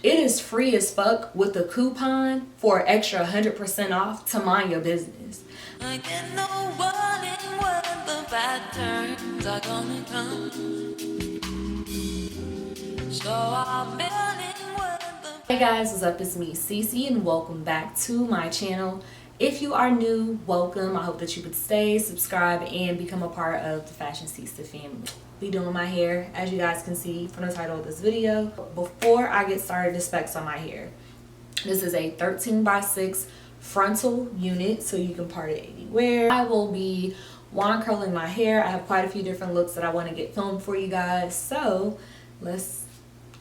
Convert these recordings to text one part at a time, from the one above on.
It is free as fuck with a coupon for extra 100% off to mind your business. I get no warning when the bad turns are gonna come. So I'm Hey guys, what's up? It's me, Cece, and welcome back to my channel. If you are new, welcome. I hope that you could stay, subscribe, and become a part of the Fashionceesta family. Be doing my hair, as you guys can see from the title of this video. Before I get started, the specs on my hair. This is a 13x6 frontal unit, so you can part it anywhere. I will be wand curling my hair. I have quite a few different looks that I want to get filmed for you guys, so let's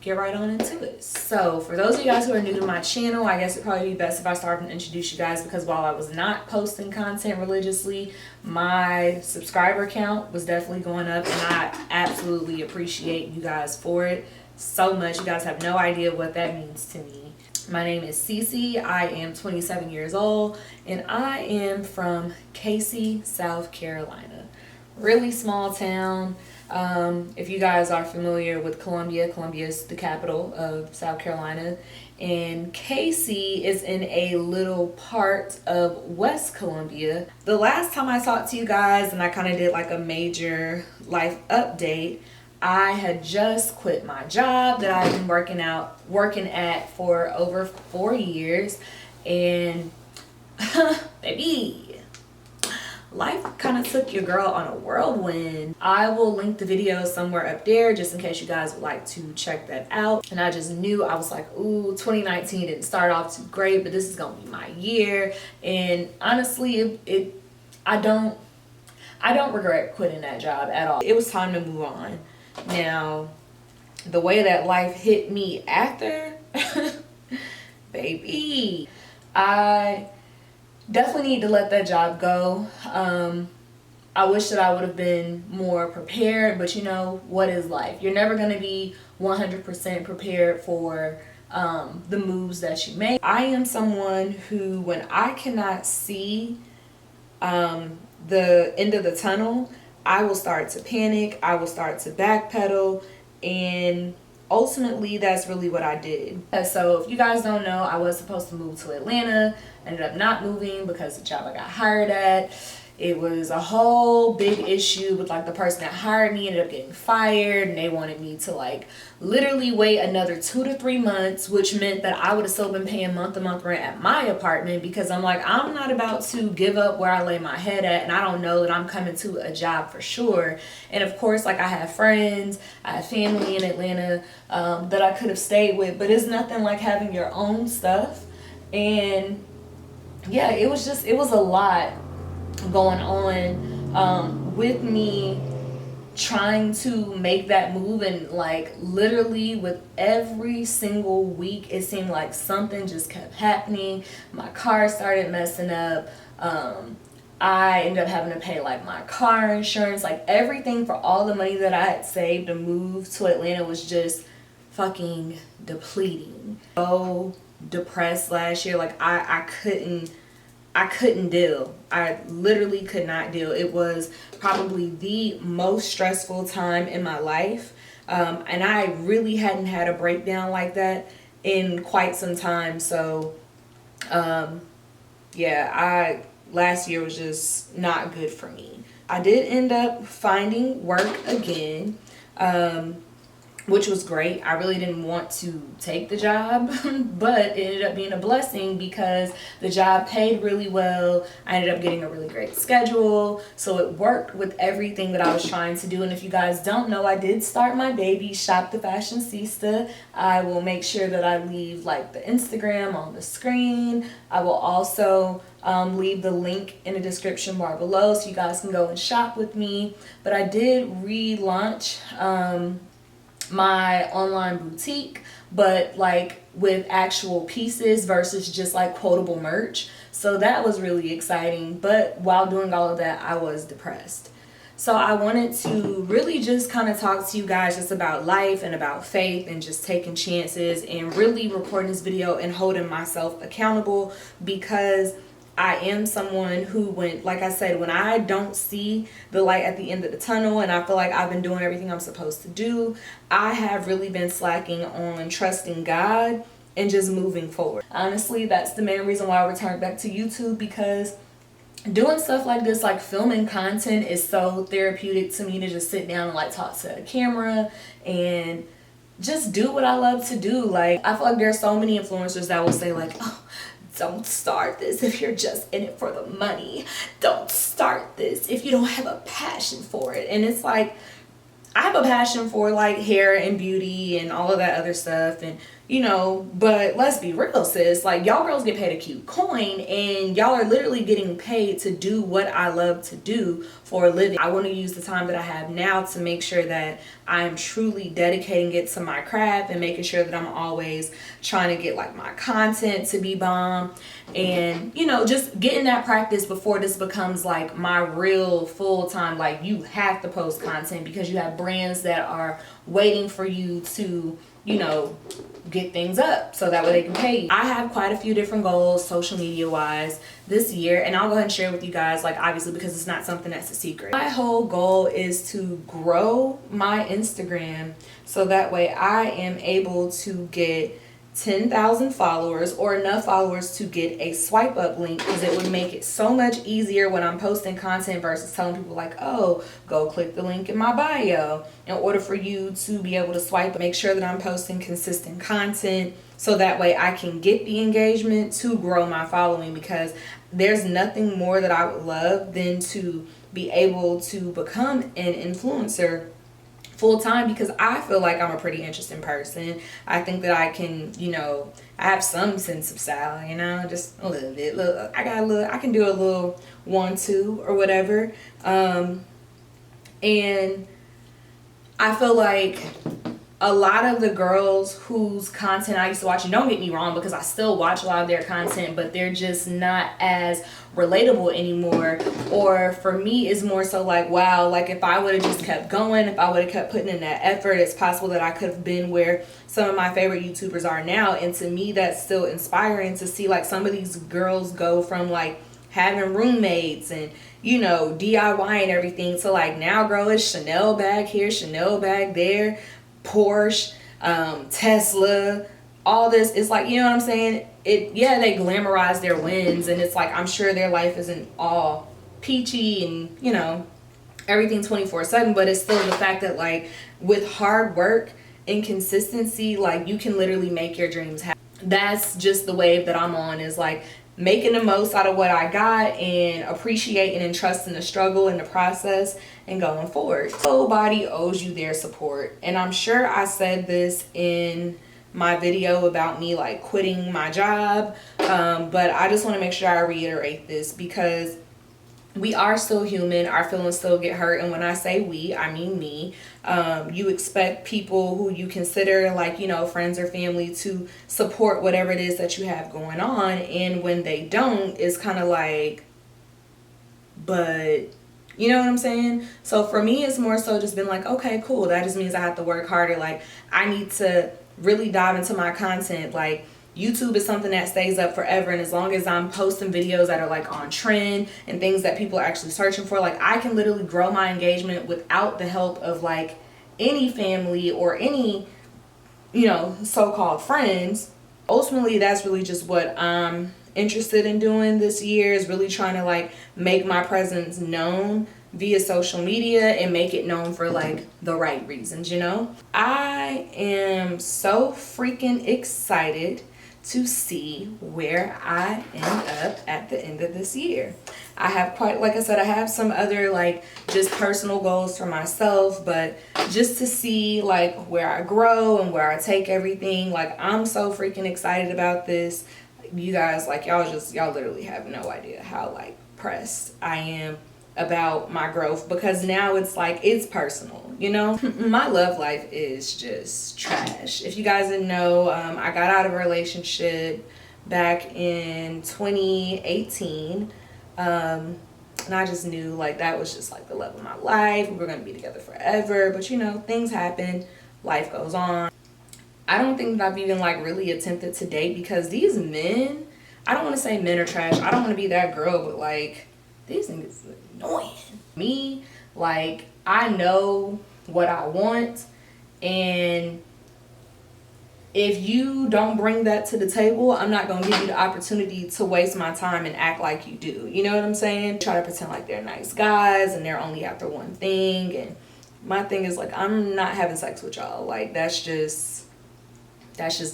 get right on into it. So for those of you guys who are new to my channel, I guess it'd probably be best if I started and introduce you guys, because while I was not posting content religiously, my subscriber count was definitely going up, and I absolutely appreciate you guys for it so much. You guys have no idea what that means to me. My name is Cece. I am 27 years old, and I am from Casey, South Carolina. Really small town. If you guys are familiar with Columbia, Columbia is the capital of South Carolina, and Casey is in a little part of West Columbia. The last time I talked to you guys and I kind of did like a major life update, I had just quit my job that I've been working at for over 4 years, and baby, life kind of took your girl on a whirlwind. I will link the video somewhere up there just in case you guys would like to check that out. And I just knew, I was like, ooh, 2019 didn't start off too great, but this is gonna be my year. And honestly, I don't regret quitting that job at all. It was time to move on. Now, the way that life hit me after, baby, I definitely need to let that job go. I wish that I would have been more prepared, but you know, what is life? You're never going to be 100% prepared for the moves that you make. I am someone who, when I cannot see the end of the tunnel, I will start to panic, I will start to backpedal, and ultimately that's really what I did. So if you guys don't know, I was supposed to move to Atlanta, ended up not moving because the job I got hired at, it was a whole big issue with like the person that hired me ended up getting fired, and they wanted me to like literally wait another 2 to 3 months, which meant that I would have still been paying month-to-month rent at my apartment, because I'm like, I'm not about to give up where I lay my head at, and I don't know that I'm coming to a job for sure. And of course, like, I have friends, I have family in Atlanta that I could have stayed with, but it's nothing like having your own stuff. And yeah, it was a lot going on with me trying to make that move, and like literally with every single week it seemed like something just kept happening. My car started messing up. I ended up having to pay like my car insurance, like everything for all the money that I had saved to move to Atlanta was just fucking depleting. So depressed last year, like I couldn't deal. I literally could not deal. It was probably the most stressful time in my life. And I really hadn't had a breakdown like that in quite some time. So, yeah, last year was just not good for me. I did end up finding work again, which was great. I really didn't want to take the job, but it ended up being a blessing because the job paid really well. I ended up getting a really great schedule, so it worked with everything that I was trying to do. And if you guys don't know, I did start my baby shop, The Fashionceesta. I will make sure that I leave like the Instagram on the screen. I will also leave the link in the description bar below so you guys can go and shop with me. But I did relaunch my online boutique, but like with actual pieces versus just like quotable merch. So that was really exciting. But while doing all of that, I was depressed. So I wanted to really just kind of talk to you guys just about life and about faith and just taking chances, and really recording this video and holding myself accountable, because I am someone who, when, like I said, when I don't see the light at the end of the tunnel and I feel like I've been doing everything I'm supposed to do, I have really been slacking on trusting God and just moving forward. Honestly, that's the main reason why I returned back to YouTube, because doing stuff like this, like filming content, is so therapeutic to me, to just sit down and like talk to a camera and just do what I love to do. Like, I feel like there's so many influencers that will say like, oh, don't start this if you're just in it for the money. Don't start this if you don't have a passion for it. And it's like, I have a passion for like hair and beauty and all of that other stuff, and you know, but let's be real, sis, like y'all girls get paid a cute coin and y'all are literally getting paid to do what I love to do for a living. I want to use the time that I have now to make sure that I am truly dedicating it to my craft and making sure that I'm always trying to get like my content to be bomb, and you know, just getting that practice before this becomes like my real full-time, like you have to post content, because you have brands that are waiting for you to, you know, get things up so that way they can pay you. I have quite a few different goals social media wise this year, and I'll go ahead and share with you guys, like obviously because it's not something that's a secret. My whole goal is to grow my Instagram so that way I am able to get 10,000 followers, or enough followers to get a swipe up link, because it would make it so much easier when I'm posting content versus telling people like, oh, go click the link in my bio, in order for you to be able to swipe. Make sure that I'm posting consistent content so that way I can get the engagement to grow my following, because there's nothing more that I would love than to be able to become an influencer full-time, because I feel like I'm a pretty interesting person. I think that I can, you know, I have some sense of style, you know, just a little bit. Look, I can do a little 1-2 or whatever. And I feel like a lot of the girls whose content I used to watch, and don't get me wrong, because I still watch a lot of their content, but they're just not as relatable anymore. Or for me, it's more so like, wow, like if I would have just kept going, if I would have kept putting in that effort, it's possible that I could have been where some of my favorite YouTubers are now. And to me, that's still inspiring to see like some of these girls go from like having roommates and, you know, DIY and everything, to like now, girl, it's Chanel bag here, Chanel bag there, Porsche, Tesla, all this. It's like, you know what I'm saying? Yeah, they glamorize their wins, and it's like, I'm sure their life isn't all peachy and, you know, everything 24/7, but it's still the fact that like with hard work and consistency, like you can literally make your dreams happen. That's just the wave that I'm on, is like making the most out of what I got and appreciating and trusting the struggle and the process and going forward. Nobody owes you their support. And I'm sure I said this in my video about me like quitting my job, but I just want to make sure I reiterate this, because we are still human, our feelings still get hurt, and when I say we, I mean me. You expect people who you consider like, you know, friends or family to support whatever it is that you have going on, and when they don't, it's kind of like, but you know what I'm saying? So for me, it's more so just been like, okay, cool, that just means I have to work harder. Like I need to really dive into my content. Like YouTube is something that stays up forever, and as long as I'm posting videos that are like on trend and things that people are actually searching for, like I can literally grow my engagement without the help of like any family or any, you know, so-called friends. Ultimately, that's really just what I'm interested in doing this year, is really trying to like make my presence known via social media and make it known for like the right reasons, you know? I am so freaking excited to see where I end up at the end of this year. I have quite, like I said, I have some other like just personal goals for myself, but just to see like where I grow and where I take everything, like I'm so freaking excited about this. You guys, like y'all literally have no idea how like pressed I am about my growth, because now it's like it's personal, you know? My love life is just trash. If you guys didn't know, I got out of a relationship back in 2018, and I just knew like that was just like the love of my life. We were gonna be together forever, but you know, things happen, life goes on. I don't think that I've even like really attempted to date, because these men, I don't want to say men are trash. I don't want to be that girl, but like, these niggas are annoying. Me, like, I know what I want, and if you don't bring that to the table, I'm not going to give you the opportunity to waste my time and act like you do. You know what I'm saying? Try to pretend like they're nice guys and they're only after one thing. And my thing is, like, I'm not having sex with y'all. Like, that's just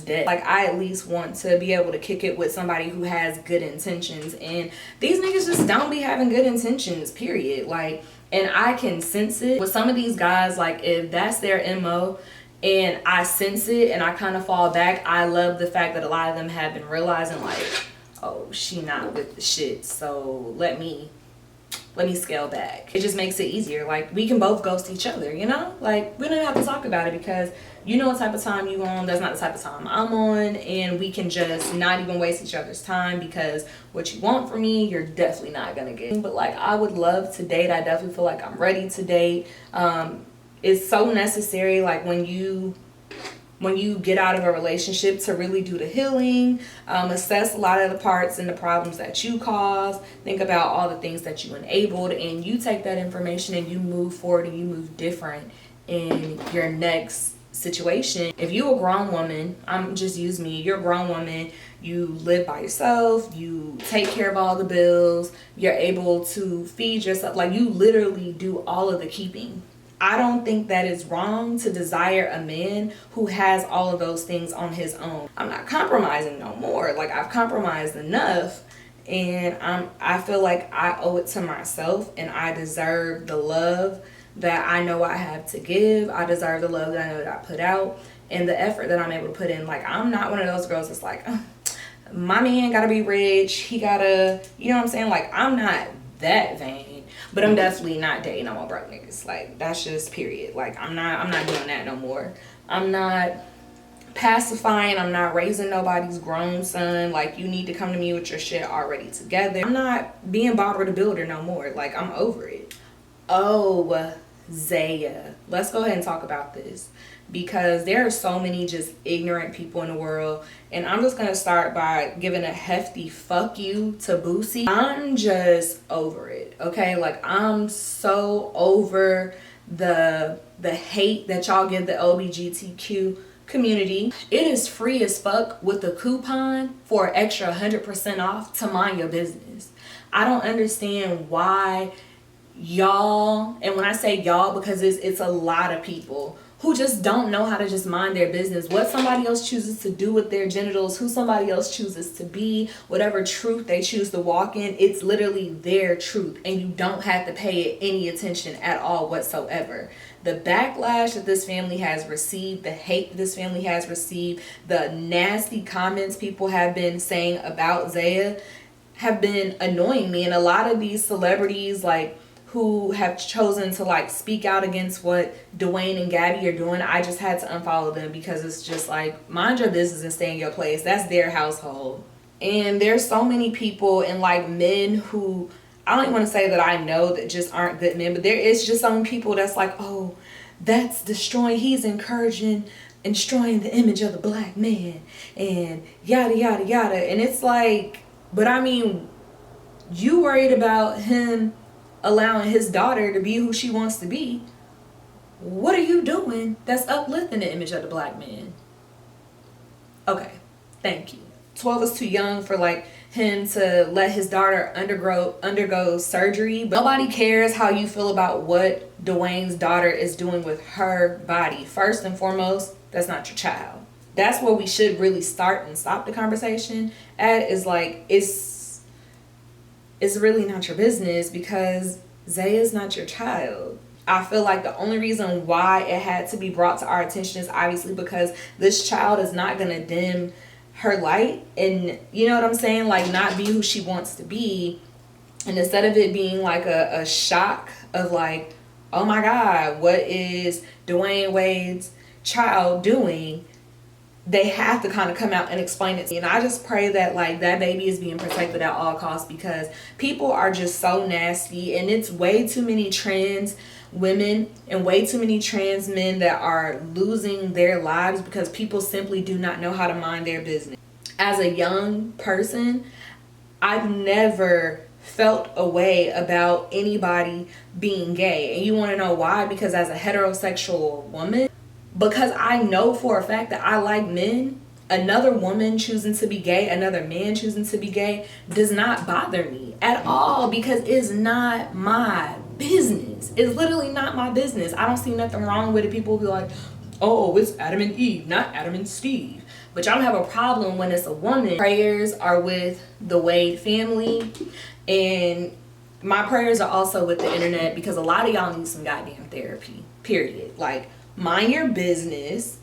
dead. Like, I at least want to be able to kick it with somebody who has good intentions. And these niggas just don't be having good intentions, period. Like, and I can sense it with some of these guys. Like, if that's their MO, and I sense it and I kind of fall back, I love the fact that a lot of them have been realizing, like, oh, she not with the shit, so let me scale back. It just makes it easier. Like, we can both ghost each other, you know? Like, we don't have to talk about it because you know what type of time you on, that's not the type of time I'm on, and we can just not even waste each other's time, because what you want from me, you're definitely not gonna get. But like, I would love to date. I definitely feel like I'm ready to date. It's so necessary, like, when you get out of a relationship, to really do the healing, assess a lot of the parts and the problems that you caused, think about all the things that you enabled, and you take that information and you move forward and you move different in your next situation. If you're a grown woman, I'm just use me, you're a grown woman, you live by yourself, you take care of all the bills, you're able to feed yourself, like, you literally do all of the keeping. I don't think that it's wrong to desire a man who has all of those things on his own. I'm not compromising no more. Like, I've compromised enough, and I feel like I owe it to myself, and I deserve the love that I know I have to give. I deserve the love that I know that I put out, and the effort that I'm able to put in. Like, I'm not one of those girls that's like, my man gotta be rich, he gotta, you know what I'm saying? Like, I'm not that vain. But I'm definitely not dating no more broke niggas. Like, that's just period. Like, I'm not doing that no more. I'm not pacifying. I'm not raising nobody's grown son. Like, you need to come to me with your shit already together. I'm not being Barbara the Builder no more. Like, I'm over it. Oh, Zaya. Let's go ahead and talk about this, because there are so many just ignorant people in the world, and I'm just gonna start by giving a hefty fuck you to Boosie. I'm just over it, okay? Like, I'm so over the hate that y'all give the LGBTQ community. It is free as fuck with a coupon for an extra 100% off to mind your business. I don't understand why y'all, and when I say y'all, because it's a lot of people who just don't know how to just mind their business. What somebody else chooses to do with their genitals, who somebody else chooses to be, whatever truth they choose to walk in, it's literally their truth, and you don't have to pay it any attention at all whatsoever. The backlash that this family has received, the hate that this family has received, the nasty comments people have been saying about Zaya have been annoying me. And a lot of these celebrities, like, who have chosen to, like, speak out against what Dwayne and Gabby are doing, I just had to unfollow them, because it's just like, mind your business and stay in your place. That's their household. And there's so many people, and like men who, I don't even want to say that I know, that just aren't good men, but there is just some people that's like, oh, that's destroying, he's encouraging and destroying the image of the black man, and yada yada yada. And it's like, but I mean, you worried about him allowing his daughter to be who she wants to be. What are you doing that's uplifting the image of the black man? Okay, thank you. 12 is too young for, like, him to let his daughter undergo surgery, but nobody cares how you feel about what Dwayne's daughter is doing with her body. First and foremost, that's not your child. That's where we should really start and stop the conversation at, is like, it's really not your business, because Zaya is not your child. I feel like the only reason why it had to be brought to our attention is obviously because this child is not going to dim her light, and you know what I'm saying, like, not be who she wants to be. And instead of it being like a shock of like, oh my God, what is Dwayne Wade's child doing, they have to kind of come out and explain it. And I just pray that, like, that baby is being protected at all costs, because people are just so nasty, and it's way too many trans women and way too many trans men that are losing their lives because people simply do not know how to mind their business. as a young person, I've never felt a way about anybody being gay. And you want to know why? Because as a heterosexual woman, because I know for a fact that I like men, another woman choosing to be gay, another man choosing to be gay does not bother me at all, because it's not my business. It's literally not my business. I don't see nothing wrong with it. People will be like, oh, it's Adam and Eve, not Adam and Steve. But y'all have a problem when it's a woman. Prayers are with the Wade family, and my prayers are also with the internet, because a lot of y'all need some goddamn therapy, period. Like, mind your business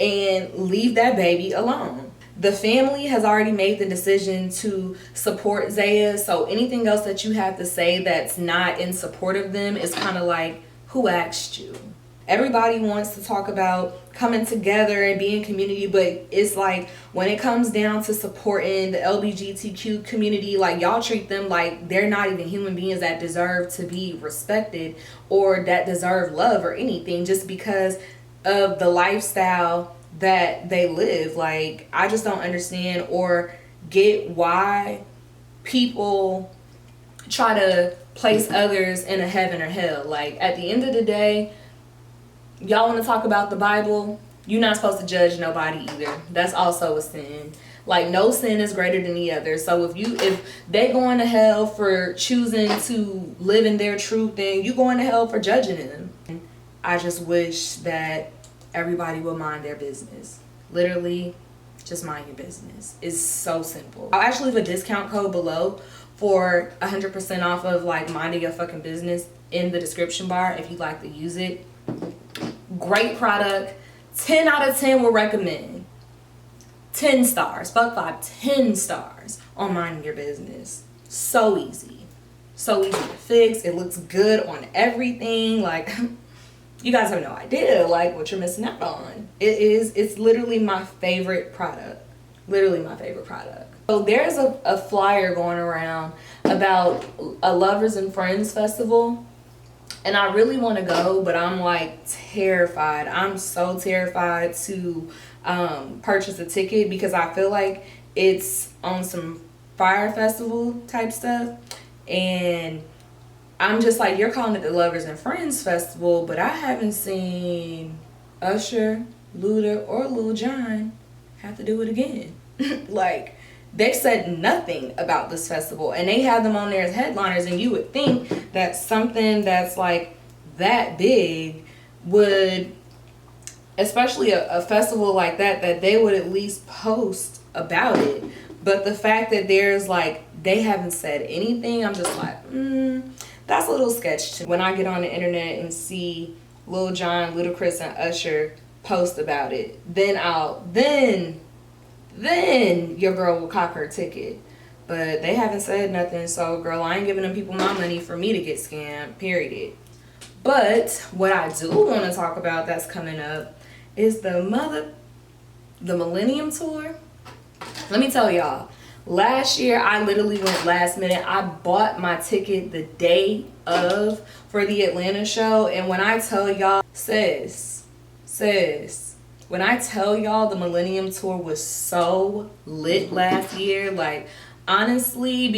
and leave that baby alone. The family has already made the decision to support ZAYA, so anything else that you have to say that's not in support of them is kind of like, who asked you? Everybody wants to talk about coming together and being community, but it's like when it comes down to supporting the LGBTQ community, like, y'all treat them like they're not even human beings that deserve to be respected or that deserve love or anything, just because of the lifestyle that they live. Like, I just don't understand or get why people try to place others in a heaven or hell. Like, at the end of the day, y'all want to talk about the Bible, you're not supposed to judge nobody either. That's also a sin. Like, no sin is greater than the other. So if they going to hell for choosing to live in their truth, then you going to hell for judging them. I just wish that everybody would mind their business. Literally, just mind your business. It's so simple. I'll actually leave a discount code below for 100% off of, like, minding your fucking business in the description bar if you'd like to use it. Great product. 10 out of 10 will recommend. 10 stars. Fuck 5. 10 stars on minding your business. So easy. So easy to fix. It looks good on everything. Like, you guys have no idea, like, what you're missing out on. It's literally my favorite product. Literally my favorite product. So there's a flyer going around about a Lovers and Friends festival. And I really want to go, but I'm like terrified. I'm so terrified to purchase a ticket, because I feel like it's on some Fire Festival type stuff. And I'm just like, you're calling it the Lovers and Friends Festival, but I haven't seen Usher, Luda, or Lil Jon have to do it again. Like, they've said nothing about this festival, and they have them on there as headliners, and you would think that something that's like that big would, especially a festival like that they would at least post about it. But the fact that there's like, they haven't said anything, I'm just like, that's a little sketch to me. When I get on the internet and see Lil Jon, Ludacris, and Usher post about it, then your girl will cop her ticket. But they haven't said nothing, so girl, I ain't giving them people my money for me to get scammed, period. But what I do want to talk about that's coming up is the Millennium Tour. Let me tell y'all, last year I literally went last minute. I bought my ticket the day of for the Atlanta show, and when I tell y'all, sis, when I tell y'all the Millennium Tour was so lit last year, like, honestly,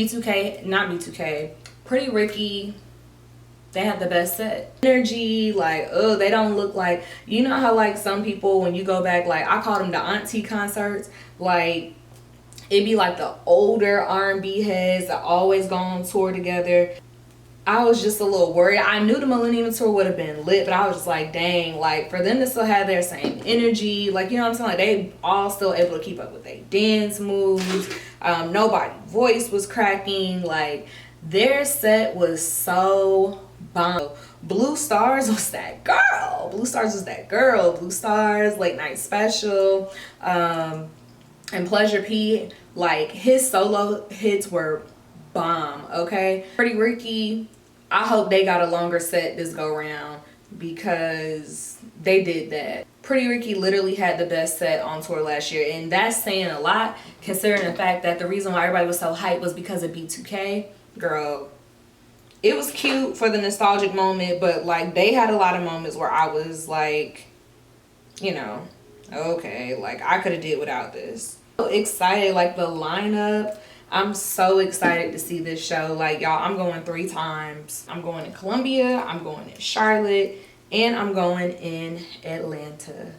Pretty Ricky, they had the best set. Energy, like, they don't look like, you know how, like, some people, when you go back, like, I call them the auntie concerts, like, it'd be like the older R&B heads that always go on tour together. I was just a little worried. I knew the Millennium Tour would have been lit, but I was just like, dang, like, for them to still have their same energy, like, you know what I'm saying? Like, they all still able to keep up with their dance moves. Nobody's voice was cracking. Like, their set was so bomb. Blue Stars was that girl. Blue Stars, Late Night Special, and Pleasure P, like, his solo hits were bomb, okay? Pretty Ricky, I hope they got a longer set this go round, because they did that. Pretty Ricky literally had the best set on tour last year, and that's saying a lot considering the fact that the reason why everybody was so hyped was because of B2K. Girl, it was cute for the nostalgic moment, but like, they had a lot of moments where I was like, you know, okay, like, I could have did without this. So excited, like the lineup. I'm so excited to see this show. Like, y'all, I'm going 3 times. I'm going to Columbia, I'm going in Charlotte, and I'm going in Atlanta.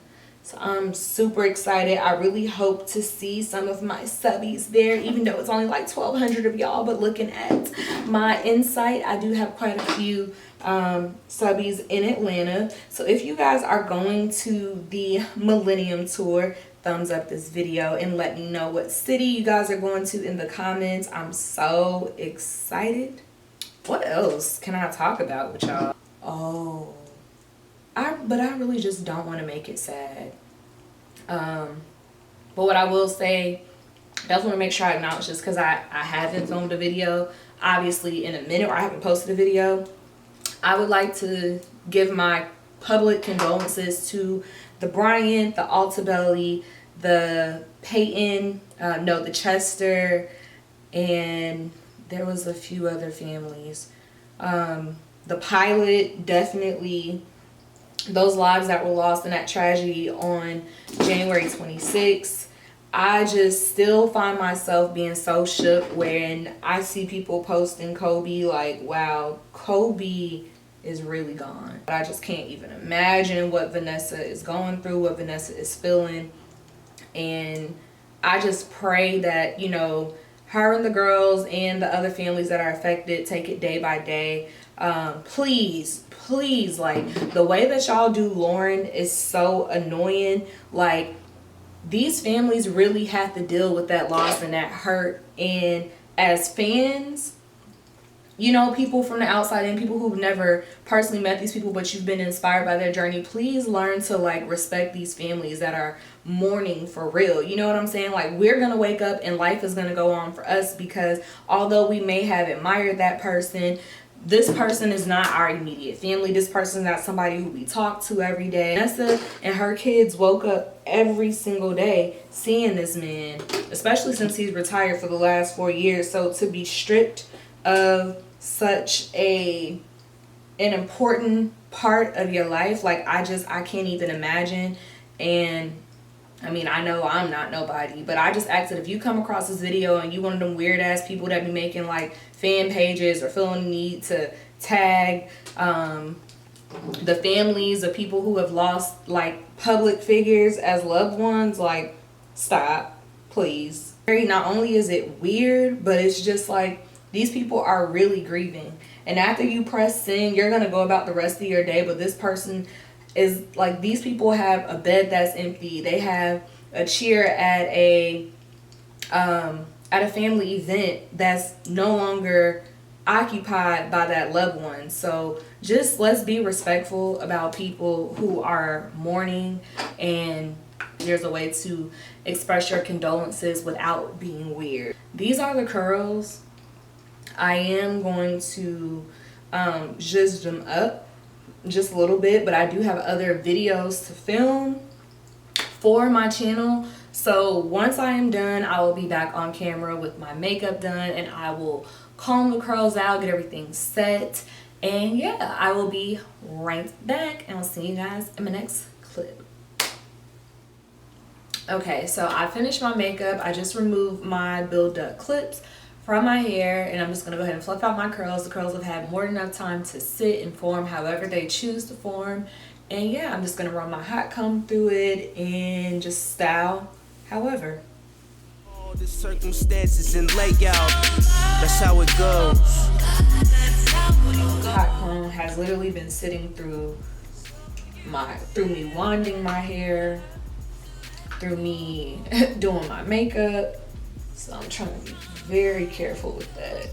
So I'm super excited. I really hope to see some of my subbies there, even though it's only like 1,200 of y'all. But looking at my insight, I do have quite a few subbies in Atlanta. So if you guys are going to the Millennium Tour, thumbs up this video and let me know what city you guys are going to in the comments. I'm so excited. What else can I talk about with y'all? Oh, but I really just don't want to make it sad. But what I will say, I just want to make sure I acknowledge this, because I haven't filmed a video obviously in a minute, or I haven't posted a video. I would like to give my public condolences to the Bryant, the Altabelli, the Peyton, the Chester, and there was a few other families. The pilot, definitely. Those lives that were lost in that tragedy on January 26th. I just still find myself being so shook when I see people posting Kobe, like, wow, Kobe is really gone. But I just can't even imagine what Vanessa is going through, what Vanessa is feeling. And I just pray that, you know, her and the girls and the other families that are affected take it day by day. Please, like, the way that y'all do Lauren is so annoying. Like, these families really have to deal with that loss and that hurt. And as fans, you know, people from the outside and people who've never personally met these people, but you've been inspired by their journey, please learn to, like, respect these families that are mourning for real. You know what I'm saying? Like, we're gonna wake up and life is gonna go on for us, because although we may have admired that person, this person is not our immediate family. This person is not somebody who we talk to every day. Vanessa and her kids woke up every single day seeing this man, especially since he's retired for the last 4 years. So to be stripped of such an important part of your life, like, I can't even imagine. And I mean, I know I'm not nobody, but I just ask that if you come across this video and you one of them weird ass people that be making like fan pages or feeling the need to tag the families of people who have lost like public figures as loved ones, like, stop, please. Not only is it weird, but it's just like, these people are really grieving. And after you press send, you're gonna go about the rest of your day, but this person is like, these people have a bed that's empty. They have a cheer at a family event that's no longer occupied by that loved one. So just let's be respectful about people who are mourning, and there's a way to express your condolences without being weird. These are the curls. I am going to zhuzh them up just a little bit, but I do have other videos to film for my channel. So once I am done, I will be back on camera with my makeup done, and I will comb the curls out, get everything set, and yeah, I will be right back, and I'll see you guys in my next clip. Okay, so I finished my makeup. I just removed my build-up clips from my hair, and I'm just gonna go ahead and fluff out my curls. The curls have had more than enough time to sit and form however they choose to form. And yeah, I'm just gonna run my hot comb through it and just style however. All the circumstances and layout, that's how it goes. The hot comb has literally been sitting through me wanding my hair, through me doing my makeup. So I'm trying to be very careful with that.